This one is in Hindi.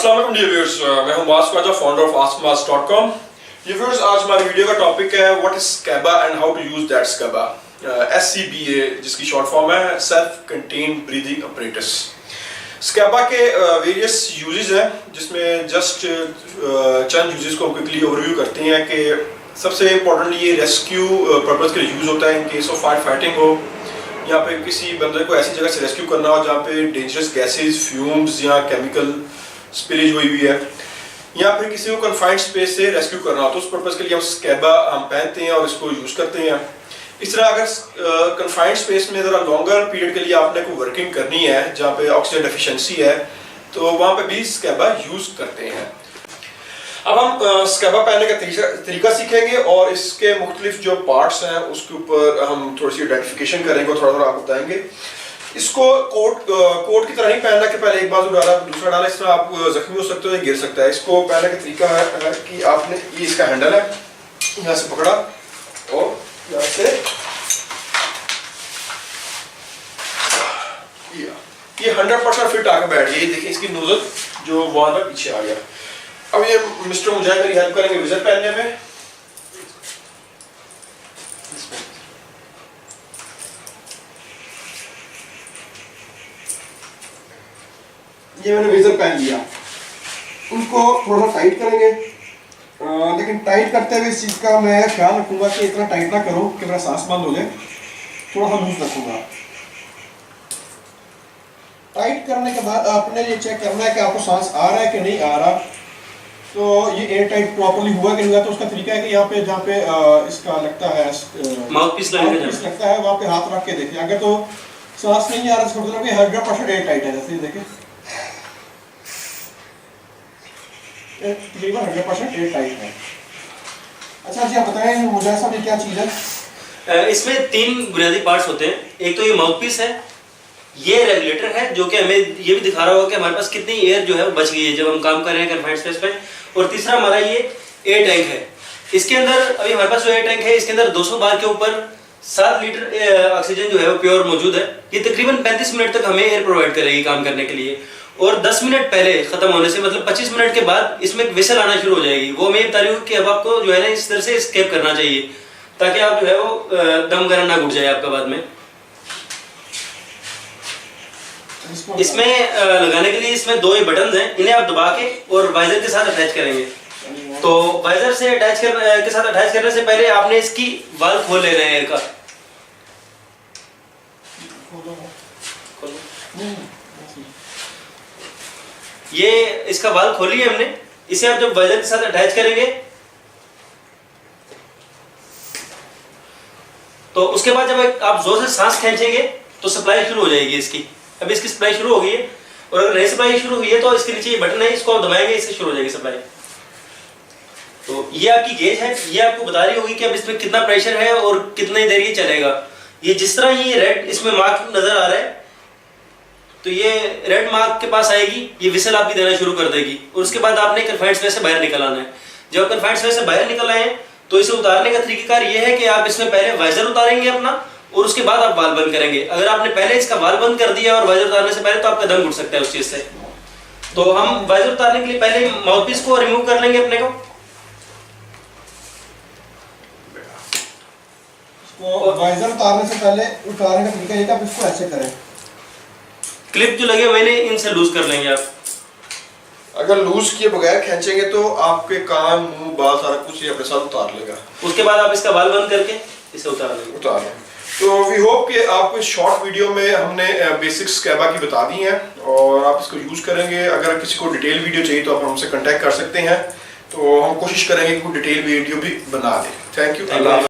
अस्सलाम वालेकुम डियर व्यूअर्स, मैं हूं Mas Khwaja, founder of askmas.com। Dear viewers, आज हमारी वीडियो का टॉपिक है what is SCBA and how to use that SCBA. SCBA जिसकी शॉर्ट फॉर्म है self contained breathing apparatus. SCBA के वेरियस यूजेस हैं, जिसमें जस्ट चंद यूजेस को हम क्विकली ओवरव्यू करते हैं कि सबसे इम्पोर्टेंटली ये रेस्क्यू पर्पज़ के लिए यूज़ होता है इन केस ऑफ फाइटिंग हो, या पे किसी बंदे को ऐसी जगह से रेस्क्यू करना हो जहाँ पे डेंजरस गैसेस, फ्यूम्स या केमिकल स्पिलेज हुई हुई है, या फिर किसी को कन्फाइंड स्पेस से रेस्क्यू करना हो, तो उस पर्पज़ के लिए हम स्कैबा पहनते हैं और इसको यूज़ करते हैं। इस तरह अगर कन्फाइंड स्पेस में ज़रा लॉन्गर पीरियड के लिए आपने कोई वर्किंग करनी है जहाँ पे ऑक्सीजन डेफिशिएंसी है, तो वहाँ पे भी स्कैबा यूज़ करते हैं। अब हम स्कैबा पहनने का तरीका सीखेंगे और इसके मुख्तलिफ जो पार्ट्स हैं उसके ऊपर हम थोड़ी सी आइडेंटिफिकेशन करेंगे और थोड़ा थोड़ा आपको बताएंगे। इसको कोट की तरह ही पहनना कि पहले एक बाजू डाला दूसरा डाला, इस तरह आप जख्मी हो सकते हो या गिर सकता है। इसको पहनने का तरीका है कि आपने ये इसका हैंडल है, यहाँ से पकड़ा और यहाँ से ये 100% फिट आके बैठ गया। ये देखिए इसकी नोजल जो वॉल पर पीछे आ गया। अब ये मिस्टर मुजाहिद मेरी हेल्प करेंगे विजर पहनने में। ये मैंने विजर पहन लिया, उनको थोड़ा सा टाइट करेंगे, लेकिन टाइट करते हुए इस चीज़ का मैं ख्याल रखूंगा कि इतना टाइट ना करो कि मेरा सांस बंद हो जाए, थोड़ा सा लूज रखूंगा। टाइट करने के बाद आपने ये चेक करना है कि आपको सांस आ रहा है कि नहीं आ रहा। तो ये एयर टाइट प्रॉपर्ली हुआ कि नहीं हुआ, तो उसका तरीका है कि यहाँ पे जहाँ पे इसका लगता है माउथ पीस लगता है वहाँ पे हाथ रख के देखिए। अगर तो सांस नहीं आ रहा तो मतलब 100% एयर टाइट है। जैसे देखिए तकरीबन 100% एयर टाइट है। अच्छा जी, आप बताएं मुझे साहब ये क्या चीज़ है? इसमें 3 बुनियादी पार्ट्स होते हैं। एक तो ये माउथ पीस है, ये रेगुलेटर है जो कि हमें ये भी दिखा रहा होगा कि हमारे पास कितनी एयर जो है वो बच गई है जब हम काम कर रहे हैं कन्फाइंड स्पेस पे। और तीसरा हमारा ये एयर टैंक है। इसके अंदर अभी हमारे पास जो एयर टैंक है इसके अंदर 200 बार के ऊपर 7 लीटर ऑक्सीजन जो है वो प्योर मौजूद है। ये तकरीबन 35 मिनट तक हमें एयर प्रोवाइड करेगी काम करने के लिए। और 10 मिनट पहले खत्म होने से मतलब 25 मिनट के बाद इसमें एक विसल आना शुरू हो जाएगी। वो मैं बता रही हूँ कि अब आपको जो है ना इस तरह से स्केप करना चाहिए ताकि आप जो है वो दम वगैरह ना घुट जाए आपका बाद में। इसमें लगाने के लिए इसमें 2 ही बटन हैं, इन्हें आप दबा के और वाइजर के साथ अटैच करेंगे। तो वाइजर से के साथ अटैच करने से पहले आपने इसकी वाल्व खोल लेना है एयर का। ये इसका वाल्व खोल लिया हमने। इसे आप जब वाइजर के साथ अटैच करेंगे तो उसके बाद जब आप जोर से सांस खींचेंगे तो सप्लाई शुरू हो जाएगी इसकी। अब इसकी सप्लाई शुरू हो गई है और अगर नई सप्लाई शुरू हुई है तो इसके नीचे ये बटन है, इसको आप दबाएंगे, इससे शुरू हो जाएगी सप्लाई। तो ये आपकी गेज है, ये आपको बता रही होगी कि अब इसमें कितना प्रेशर है और कितनी देर ये चलेगा। ये जिस तरह ये रेड इसमें मार्क नजर आ रहा है तो ये रेड मार्क के पास आएगी, ये विसल आपकी देना शुरू कर देगी। और उसके बाद आपने कन्फाइंड स्पेस से बाहर निकल आना है। जब कन्फाइंड स्पेस से बाहर निकल आए तो इसे उतारने का तरीकाकार ये है कि आप इसमें पहले वाइजर उतारेंगे अपना और उसके बाद आप वाल्व बंद करेंगे। अगर आपने पहले इसका वाल्व बंद कर दिया और वाइजर उतारने से पहले तो आपका दम घुट सकता है उस चीज से। तो हम वाइजर उतारने के लिए पहले माउथपीस को रिमूव कर लेंगे अपने को। वाइजर उतारने से पहले उतारने का तरीका ये कि आप इसको ऐसे करें, क्लिप जो लगे हुए हैं इनसे लूज कर लेंगे आप। अगर लूज किए बगैर खींचेंगे तो आपके कान, मुंह, बाल सारा कुछ ये अपने साथ उतार लेगा। उसके बाद आप इसका वाल्व बंद करके इसे उतार लेंगे। तो वी होप कि आपको इस शॉर्ट वीडियो में हमने बेसिक्स स्कैबा की बता दी हैं और आप इसको यूज़ करेंगे। अगर किसी को डिटेल वीडियो चाहिए तो आप हमसे कांटेक्ट कर सकते हैं, तो हम कोशिश करेंगे कि कोई डिटेल वीडियो भी बना दें। Thank you.